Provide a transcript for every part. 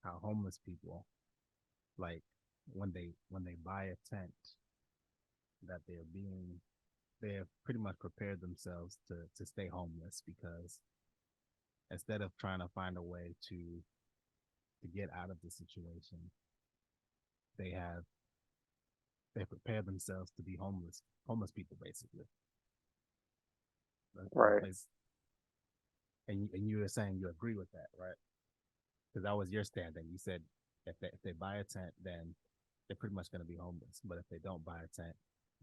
how homeless people, like when they buy a tent, that they have pretty much prepared themselves to stay homeless, because instead of trying to find a way to get out of the situation, they have they prepared themselves to be homeless people basically. Right. Is and you were saying you agree with that, right? Because that was your standing. You said if they buy a tent, then they're pretty much going to be homeless. But if they don't buy a tent,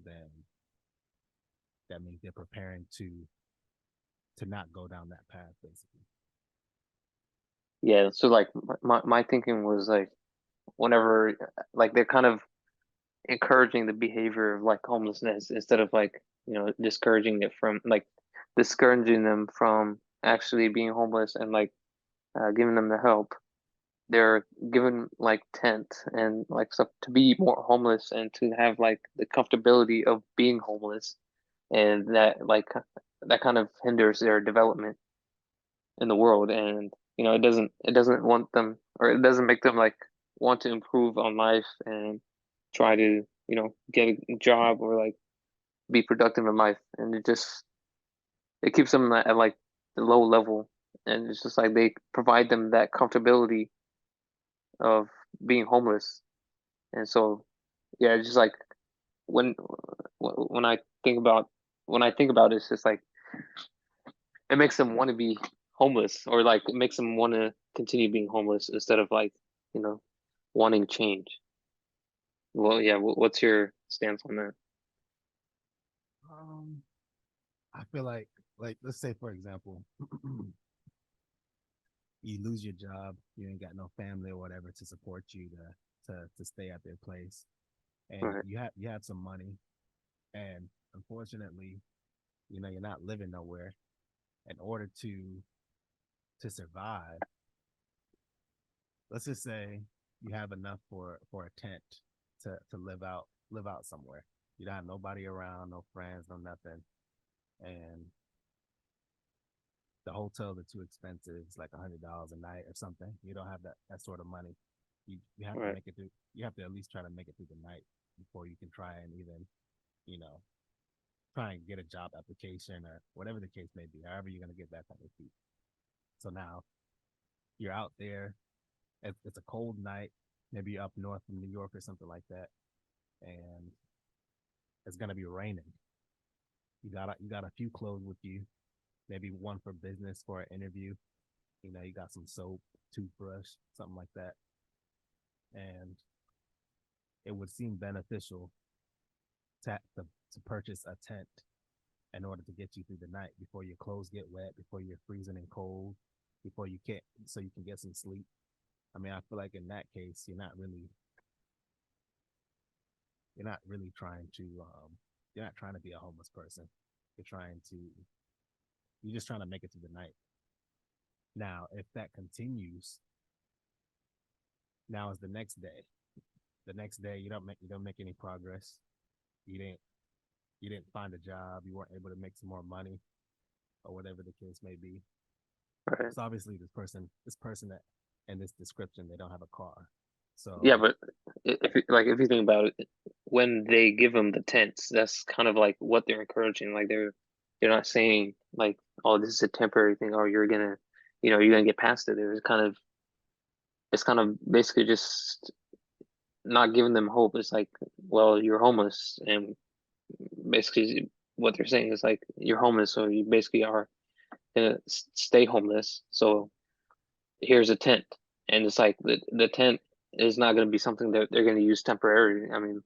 then that means they're preparing to not go down that path, basically. Yeah. So like my thinking was like whenever like they're kind of encouraging the behavior of like homelessness instead of like, discouraging it from like discouraging them from actually being homeless and like giving them the help. They're given like tent and like stuff to be more homeless and to have like the comfortability of being homeless, and that kind of hinders their development in the world. And it doesn't want them, or it doesn't make them like want to improve on life and try to get a job or like be productive in life. And it keeps them at like the low level, and it's just like they provide them that comfortability of being homeless. And so yeah, it's just like when when I think about it, it's just like it makes them want to be homeless, or like it makes them want to continue being homeless instead of like you know wanting change. Well, yeah, what's your stance on that? Um, I feel like let's say for example, you lose your job, you ain't got no family or whatever to support you to stay at their place, and Right. you have some money, and unfortunately, you're not living nowhere. In order to survive, let's just say you have enough for a tent to live out somewhere. You don't have nobody around, no friends, no nothing, and the hotels are too expensive. It's like $100 a night or something. You don't have that sort of money. You have to Right. make it through. You have to at least try to make it through the night before you can try and even you know try and get a job application or whatever the case may be. However, you're gonna get back on your feet. So now you're out there. It's a cold night, maybe up north in New York or something like that, and it's gonna be raining. You got a few clothes with you, maybe one for business for an interview. You got some soap, toothbrush, something like that, and it would seem beneficial to purchase a tent in order to get you through the night before your clothes get wet, before you're freezing and cold, before you can't, so you can get some sleep. I mean, I feel like in that case, you're not really trying to you're not trying to be a homeless person. You're trying to you're just trying to make it through the night. Now, if that continues, now is the next day. The next day you don't make any progress. You didn't you didn't find a job. You weren't able to make some more money or whatever the case may be. Right. So obviously this person that in this description, they don't have a car. Yeah, So but if you think about it, when they give them the tents, that's kind of like what they're encouraging. Like they're not saying like, oh, this is a temporary thing, or you're gonna get past it. It's kind of basically just not giving them hope. It's like, well, you're homeless, and basically what they're saying is like you're homeless, so you basically are gonna stay homeless. So here's a tent, and it's like the tent is not gonna be something that they're gonna use temporarily. I mean,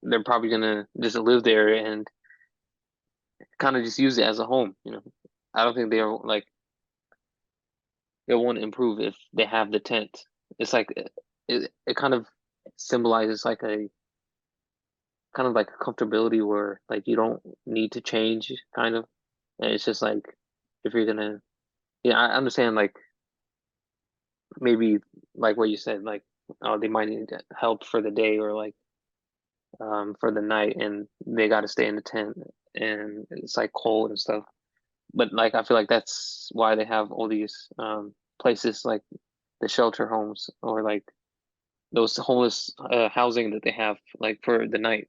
they're probably gonna just live there and kind of just use it as a home. I don't think they're like they won't improve if they have the tent. It's like it kind of symbolizes like a kind of like a comfortability where like you don't need to change kind of. And it's just like if you're gonna, yeah, I understand like maybe like what you said, like oh they might need help for the day or like for the night, and they got to stay in the tent and it's like cold and stuff. But like I feel like that's why they have all these places like the shelter homes or like those homeless housing that they have like for the night,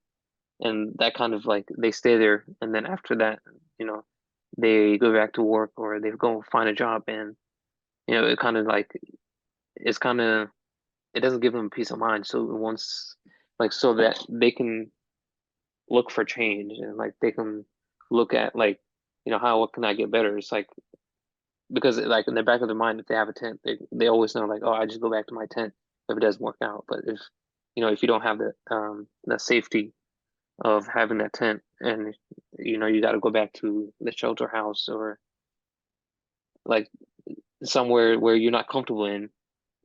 and that kind of like they stay there, and then after that, you know, they go back to work or they go find a job, and it kind of like it's kind of it doesn't give them peace of mind. So once like so that they can look for change and like they can look at like how what can I get better? It's like because like in the back of their mind, if they have a tent, they always know like, oh, I just go back to my tent if it doesn't work out. But if you don't have the safety of having that tent, and you got to go back to the shelter house or like somewhere where you're not comfortable in,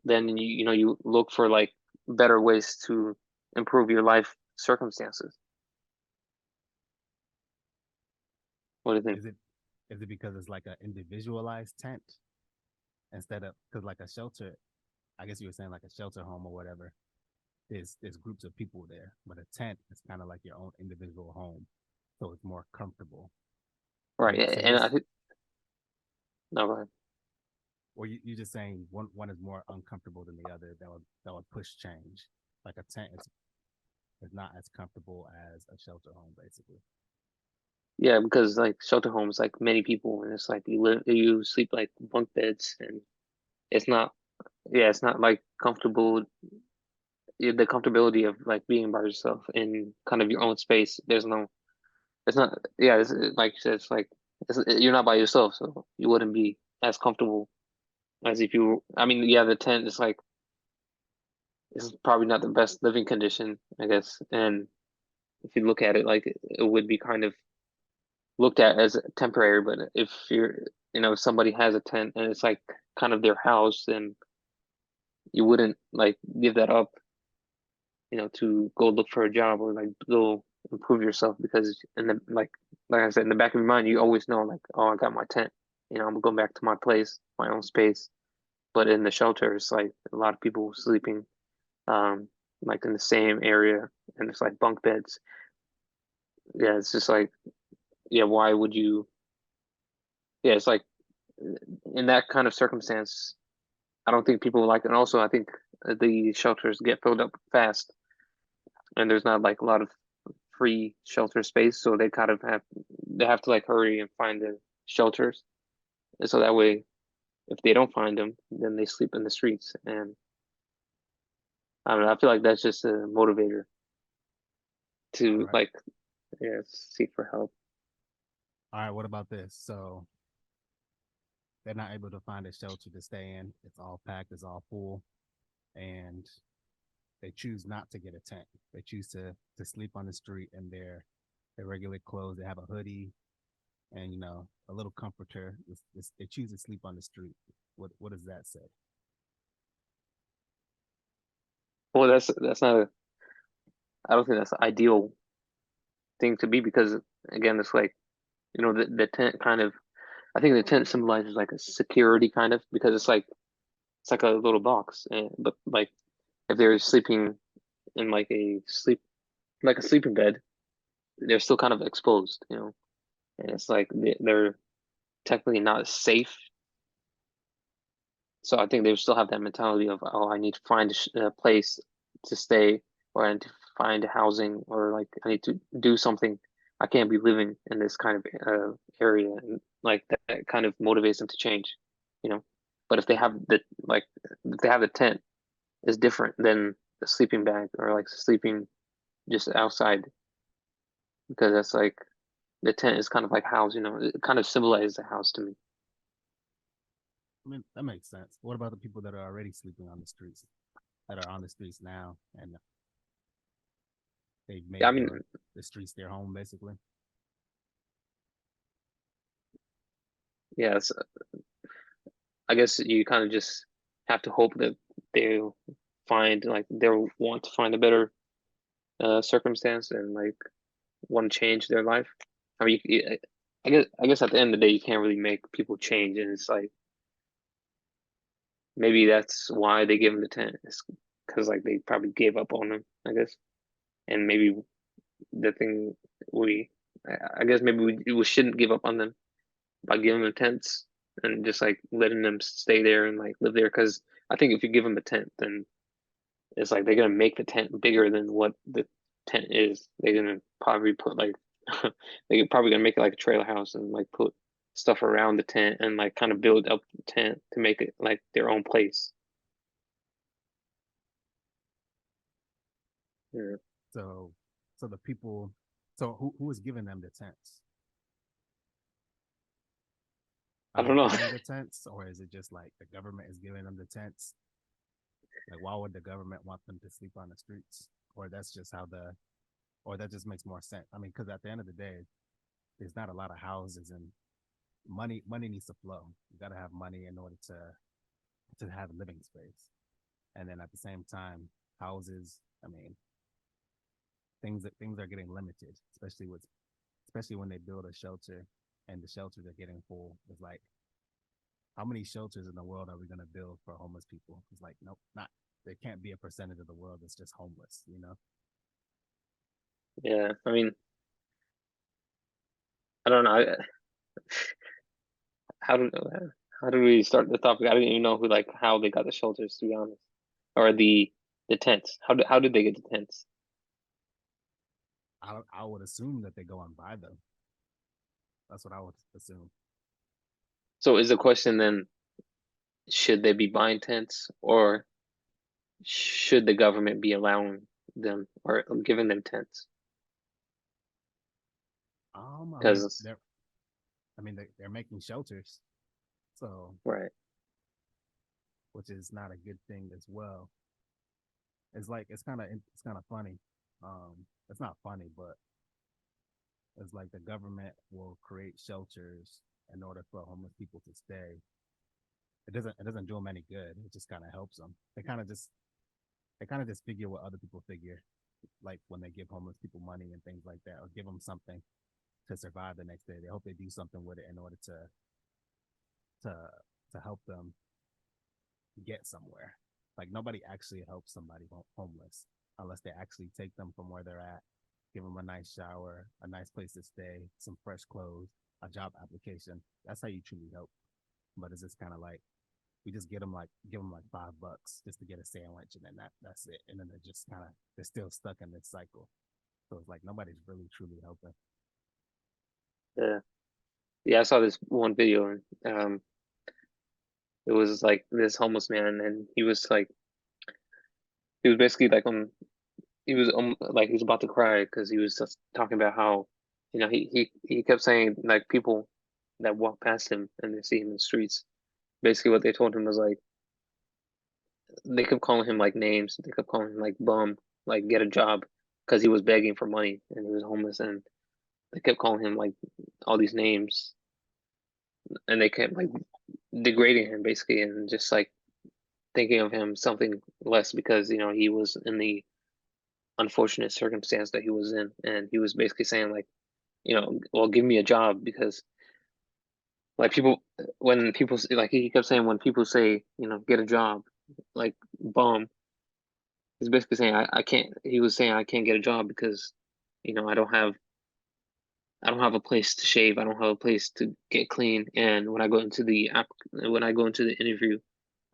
then you look for like better ways to improve your life circumstances. What do you think? Is it is it because it's like an individualized tent instead of because like a shelter? I guess you were saying like a shelter home or whatever. There's groups of people there, but a tent is kind of like your own individual home, so it's more comfortable. Right, You so and you're I think no, go ahead. or you just saying one is more uncomfortable than the other that would push change. Like a tent is not as comfortable as a shelter home, basically. Yeah, because like shelter homes, like many people, and it's like you sleep like bunk beds, and it's not, yeah, it's not like comfortable. The comfortability of like being by yourself in kind of your own space. It's not, yeah, like you said, it's like you're not by yourself, so you wouldn't be as comfortable as if you. I mean, yeah, the tent is like it's probably not the best living condition, I guess, and if you look at it, like it would be kind of looked at as temporary. But if if somebody has a tent and it's like kind of their house, then you wouldn't like give that up, to go look for a job or like go improve yourself because in the like I said, in the back of your mind, you always know like, oh, I got my tent, I'm gonna go back to my place, my own space. But in the shelter, it's like a lot of people sleeping, um, like in the same area, and it's like bunk beds. Yeah, it's just like, yeah, why would you? Yeah, it's like in that kind of circumstance, I don't think people would like it. And also, I think the shelters get filled up fast, and there's not like a lot of free shelter space, so they have to like hurry and find the shelters, and so that way, if they don't find them, then they sleep in the streets. And I don't know. I feel like that's just a motivator All to right. like, yeah, seek for help. All right, what about this? So they're not able to find a shelter to stay in. It's all packed, it's all full, and they choose not to get a tent. They choose to sleep on the street in their regular clothes. They have a hoodie and a little comforter. They choose to sleep on the street. What does that say? Well, that's not a. I don't think that's the ideal thing to be because again, it's like the tent kind of. I think the tent symbolizes like a security kind of because it's like a little box, but like if they're sleeping in like a sleeping bed, they're still kind of exposed, and it's like they're technically not safe. So I think they still have that mentality of, oh, I need to find a place to stay, or I need to find housing, or like I need to do something. I can't be living in this kind of area, and like that kind of motivates them to change, you know. But if they have the tent, it's different than the sleeping bag or like sleeping just outside because that's like the tent is kind of like house, it kind of symbolizes a house to me. I mean, that makes sense. What about the people that are already sleeping on the streets, that are on the streets now, and they've Yeah, I made mean, the streets their home, basically? yeah, I guess you kind of just have to hope that they'll they'll want to find a better circumstance and like want to change their life. I mean, I guess at the end of the day, you can't really make people change, and it's like maybe that's why they give them the tent. It's because like they probably gave up on them, I guess, and maybe the thing we, I guess maybe we shouldn't give up on them by giving them tents and just like letting them stay there and like live there. Because I think if you give them a tent, then it's like they're gonna make the tent bigger than what the tent is. They're gonna probably put like they're probably gonna make it like a trailer house and like put stuff around the tent and like kind of build up the tent to make it like their own place. Yeah. So, so the people, so who is giving them the tents? I Are they don't know. buying the tents, or is it just like the government is giving them the tents? Like, why would the government want them to sleep on the streets? Or that's just how the, or that just makes more sense. I mean, because at the end of the day, there's not a lot of houses, and money needs to flow. You got to have money in order to have living space. And then at the same time, houses. I mean, things are getting limited, especially when they build a shelter and the shelters are getting full. It's like, how many shelters in the world are we going to build for homeless people? It's like, nope, not. There can't be a percentage of the world that's just homeless. You know. Yeah, I mean, I don't know. How do how do we start the topic? I didn't even know who like how they got the shelters, to be honest, or the tents. How did they get the tents? I would assume that they go and buy them. That's what I would assume. So is the question then, should they be buying tents, or should the government be allowing them or giving them tents? I mean, Because they're making shelters, so right, which is not a good thing as well. It's kind of funny. It's not funny, but it's like the government will create shelters in order for homeless people to stay. It doesn't do them any good. It just kind of helps them. They kind of just figure what other people figure, like when they give homeless people money and things like that, or give them something to survive the next day. They hope they do something with it in order to to help them get somewhere. Like nobody actually helps somebody homeless unless they actually take them from where they're at, give them a nice shower, a nice place to stay, some fresh clothes, a job application. That's how you truly help. But it's just kind of like we just give them like $5 just to get a sandwich, and then that's it. And then they're still stuck in this cycle. So it's like nobody's really truly helping. yeah, yeah. I saw this one video, and it was like this homeless man, and he was basically like he was like he was about to cry because he was just talking about how, he kept saying like people that walk past him and they see him in the streets. Basically, what they told him was like they kept calling him like names. They kept calling him like bum, like get a job, because he was begging for money and he was homeless, and they kept calling him like all these names, and they kept like degrading him basically, and just like thinking of him something less because he was in the unfortunate circumstance that he was in, and he was basically saying like, well, give me a job because like when people like he kept saying when people say get a job, like bum, he's basically saying I can't. He was saying I can't get a job because you know I don't have I don't have a place to shave. I don't have a place to get clean. And when I go into the interview,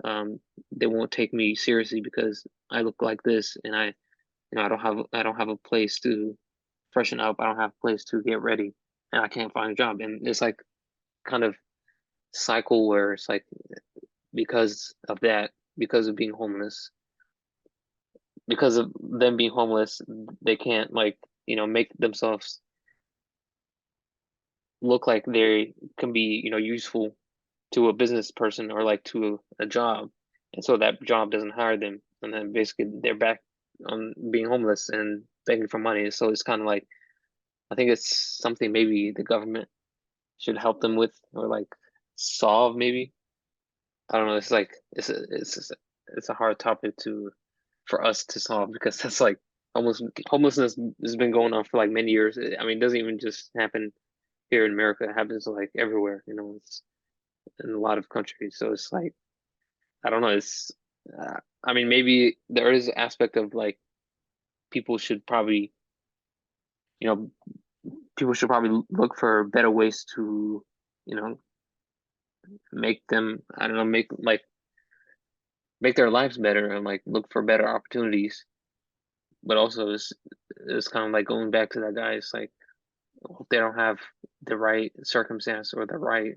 um, they won't take me seriously because I look like this, and I don't have a place to freshen up. I don't have a place to get ready, and I can't find a job. And it's like kind of cycle where it's like because of that, because of being homeless, because of them being homeless, they can't like make themselves look like they can be useful to a business person or like to a job, and so that job doesn't hire them, and then basically they're back on being homeless and begging for money. So it's kind of like I think it's something maybe the government should help them with or like solve maybe. I don't know. It's like it's a hard topic to for us to solve because that's like almost homelessness has been going on for like many years. I mean, it doesn't even just happen here in America. It happens like everywhere. It's in a lot of countries. So it's like I don't know. I mean, maybe there is an aspect of like people should probably you know people should probably look for better ways to you know make them, I don't know, make their lives better and like look for better opportunities. But also it's kind of like going back to that guy. It's like if they don't have the right circumstance or the right,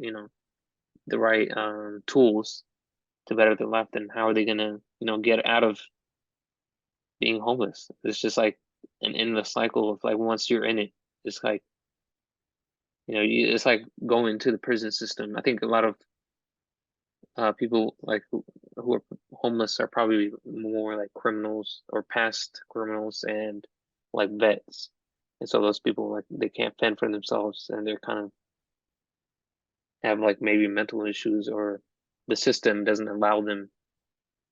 the right tools to better their life, then how are they gonna, get out of being homeless? It's just like an endless cycle of like once you're in it, it's like, it's like going to the prison system. I think a lot of people like who are homeless are probably more like criminals or past criminals and like vets. And so those people like they can't fend for themselves and they're kind of have like maybe mental issues or the system doesn't allow them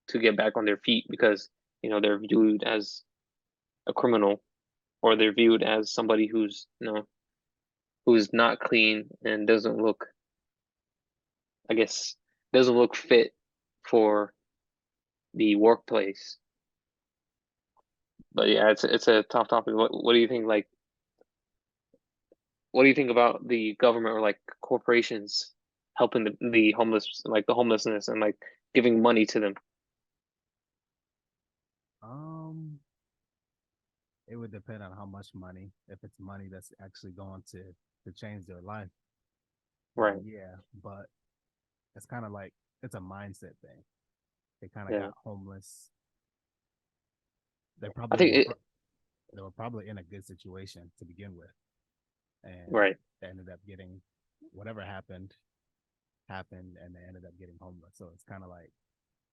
to get back on their feet because they're viewed as a criminal or they're viewed as somebody who's not clean and doesn't look, I guess, doesn't look fit for the workplace. But yeah, it's a tough topic. What do you think? Like, what do you think about the government or like corporations helping the homeless, like the homelessness, and like giving money to them? Um, it would depend on how much money. If it's money that's actually going to change their life, then Right. yeah. But it's kind of like it's a mindset thing. They kind of Yeah. got homeless. They I probably think were it. they were probably in a good situation to begin with, and Right. they ended up getting whatever happened, and they ended up getting homeless. So it's kind of like,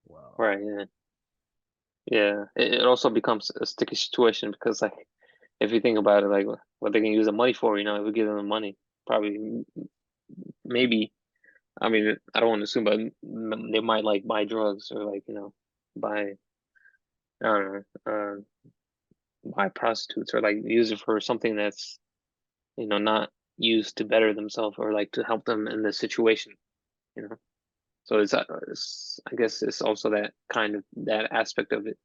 well, Right. Yeah. Yeah. It also becomes a sticky situation because like if you think about it, like what they can use the money for, if we give them the money, probably maybe. I mean, I don't want to assume, but they might like buy drugs or like buy I don't know, buy prostitutes or like use it for something that's not used to better themselves or like to help them in the situation, you know. So I guess it's also that kind of that aspect of it.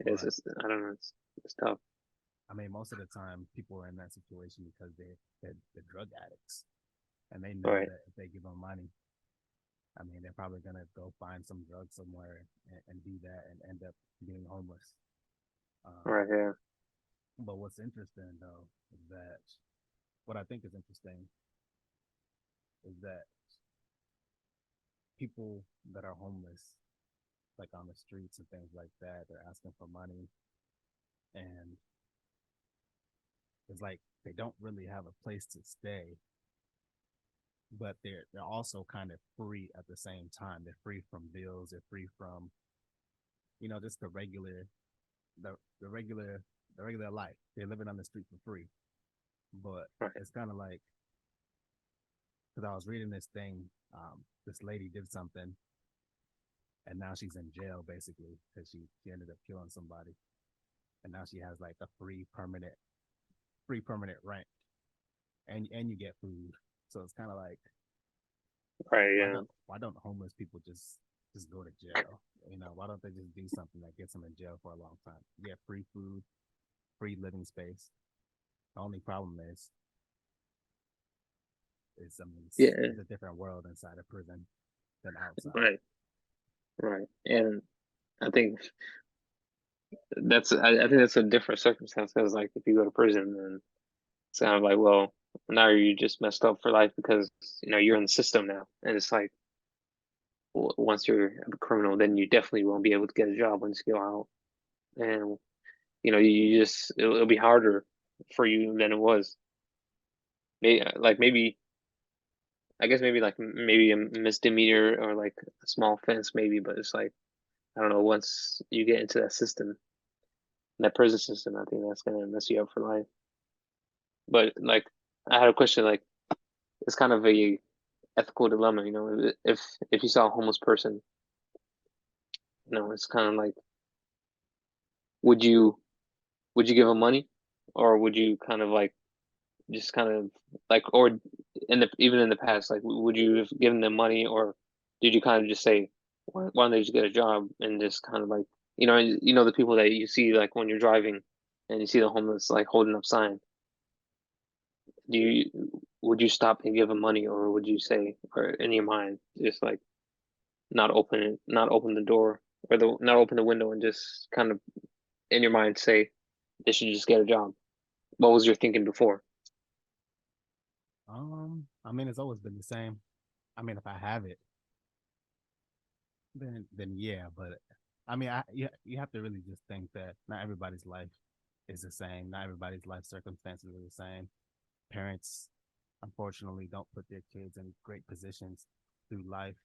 but I don't know, it's tough. I mean, most of the time, people are in that situation because they're drug addicts, and they know Right, that if they give them money, I mean, they're probably gonna go find some drugs somewhere and do that and end up getting homeless. Um, right, yeah, but what's interesting though is that what I think is interesting is that people that are homeless, like on the streets and things like that, they're asking for money, and it's like they don't really have a place to stay, but they're also kind of free at the same time. They're free from bills. They're free from just the the regular the regular life. They're living on the street for free. But right, it's kind of like because I was reading this thing, this lady did something, and now she's in jail basically because she ended up killing somebody, and now she has like a free permanent rent, and you get food. So it's kind of like right, why yeah, don't homeless people just go to jail? Why don't they just do something that gets them in jail for a long time? You get free food, free living space. The only problem is I mean yeah, it's a different world inside a prison than outside. right, right. And I think I think that's a different circumstance because like if you go to prison, then it's kind of like, well, now you just messed up for life because you're in the system now, and it's like once you're a criminal, then you definitely won't be able to get a job once you go out, and you just it'll be harder for you than it was. Maybe I guess maybe like maybe a misdemeanor or like a small offense maybe, but it's like I don't know. Once you get into that system, that prison system, I think that's gonna mess you up for life. But like, I had a question. Like, it's kind of a ethical dilemma. If you saw a homeless person, it's kind of like, would you would you give them money, or would you kind of like just kind of like, or even in the past, like, would you have given them money, or did you kind of just say, why don't they just get a job and just kind of like, the people that you see like when you're driving and you see the homeless like holding up sign. do you would you stop and give them money, or would you say, or in your mind, just like not open the door, or the not open the window, and just kind of in your mind say they should just get a job? What was your thinking before? I mean, it's always been the same. I mean, if I have it, then yeah. But I mean, you have to really just think that not everybody's life is the same. Not everybody's life circumstances are the same. Parents, unfortunately, don't put their kids in great positions through life.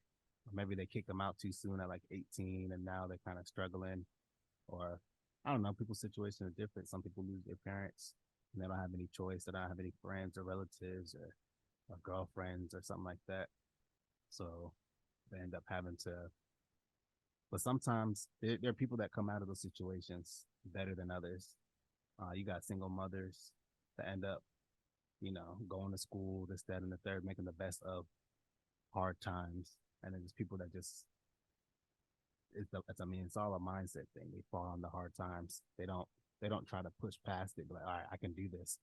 Or maybe they kick them out too soon at like 18, and now they're kind of struggling. Or I don't know, people's situations are different. Some people lose their parents and they don't have any choice. They don't have any friends or relatives or girlfriends or something like that. So they end up having to. But sometimes there are people that come out of those situations better than others. You got single mothers that end up, going to school, this, that, and the third, making the best of hard times. And then there's people that just, I mean, it's all a mindset thing. They fall on the hard times. They don't try to push past it. But like, all right, I can do this,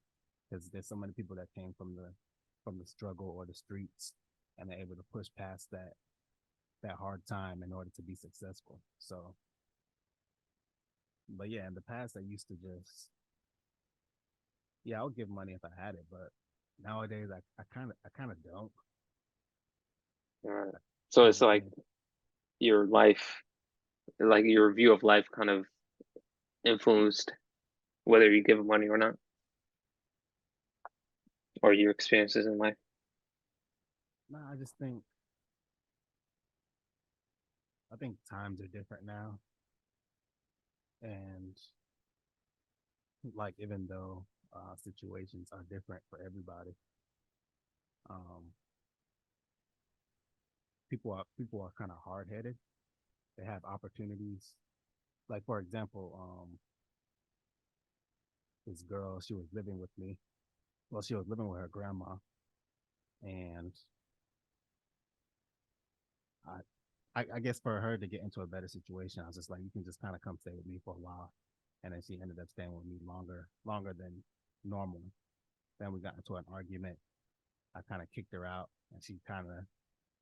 because there's so many people that came from the struggle or the streets, and they're able to push past that hard time in order to be successful. So, but yeah, in the past, I used to just, yeah, I would give money if I had it, but nowadays, I kind of don't. Uh, so Because it's like your life, like your view of life, kind of influenced whether you give money or not, or your experiences in life. no, I think times are different now, and like even though situations are different for everybody, um, people are kind of hard headed. They have opportunities. Like for example, this girl, she was living with me. Well, she was living with her grandma, and I, I guess for her to get into a better situation, I was just like, you can just kind of come stay with me for a while, and then she ended up staying with me longer than normal. Then we got into an argument. I kind of kicked her out, and she kind of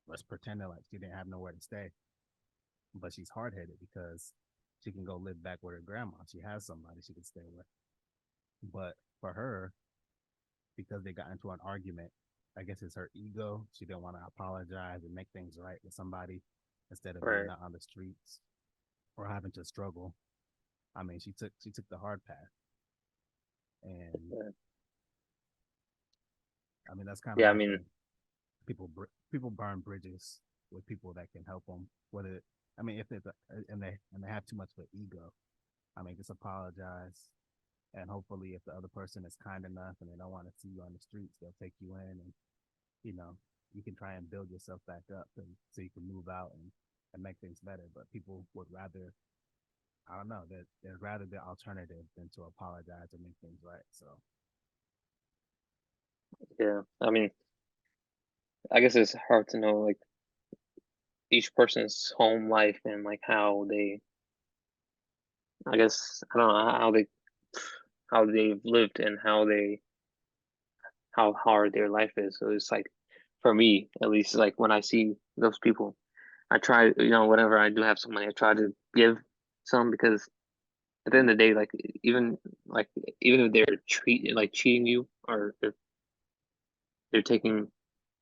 was pretending like she didn't have nowhere to stay, but she's hard headed because she can go live back with her grandma. She has somebody she can stay with. But for her, because they got into an argument, I guess it's her ego. She didn't want to apologize and make things right with somebody instead of being Right. out on the streets or having to struggle. I mean, she took the hard path, and Yeah. I mean that's kind of Yeah, I one mean, thing. People burn bridges with people that can help them. Whether I mean, if it's and they have too much of an ego, I mean, just apologize, and hopefully, if the other person is kind enough and they don't want to see you on the streets, they'll take you in, and you know you can try and build yourself back up, and so you can move out and make things better. But people would rather, I don't know, that they'd rather the alternative than to apologize and make things right. So yeah, I mean, I guess it's hard to know like each person's home life and like how they, I guess, I don't know how they've lived and how hard their life is. So it's like, for me, at least, like when I see those people, I try, whenever I do have some money, I try to give some, because at the end of the day, even like even if they're cheating you, or if they're taking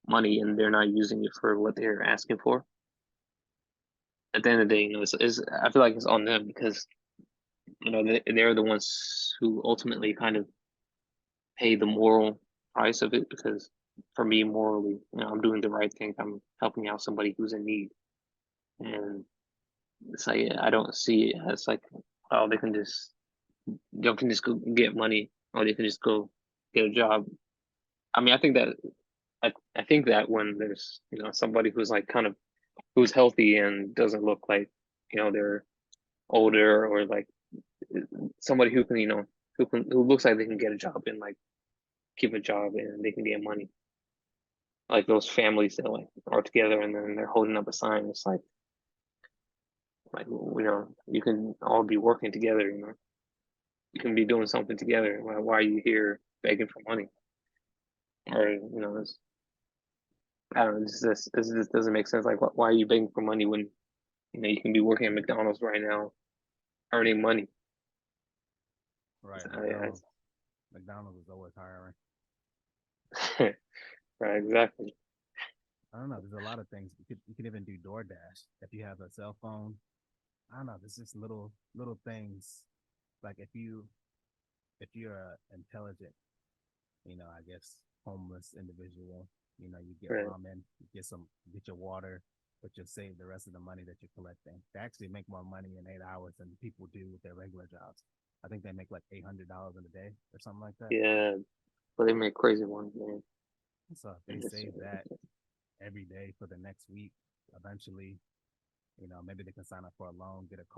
money and they're not using it for what they're asking for, at the end of the day, I feel like it's on them, because they're the ones who ultimately kind of pay the moral price of it. Because for me, morally, I'm doing the right thing. I'm helping out somebody who's in need, and it's like I don't see it as like, oh, they can just go get money, or they can just go get a job. I mean, I think that when there's somebody who's like kind of who's healthy and doesn't look like they're older, or like somebody who can who looks like they can get a job and like keep a job and they can get money, like those families that like are together and then they're holding up a sign. It's like you can all be working together. You can be doing something together. Why are you here begging for money? or I don't know, this just doesn't make sense. Like, why are you begging for money when you can be working at McDonald's right now, earning money? Right. Yeah, McDonald's is always hiring. right, exactly. I don't know. There's a lot of things you could even do DoorDash if you have a cell phone. I don't know. There's just little things like if you're a intelligent, I guess homeless individual, you get Right. ramen, get your water, but you'll save the rest of the money that you're collecting. They actually make more money in 8 hours than people do with their regular jobs. I think they make like $800 in a day or something like that. Yeah, but they make crazy ones, man. So if they And It's, save that every day for the next week, eventually, maybe they can sign up for a loan, get a car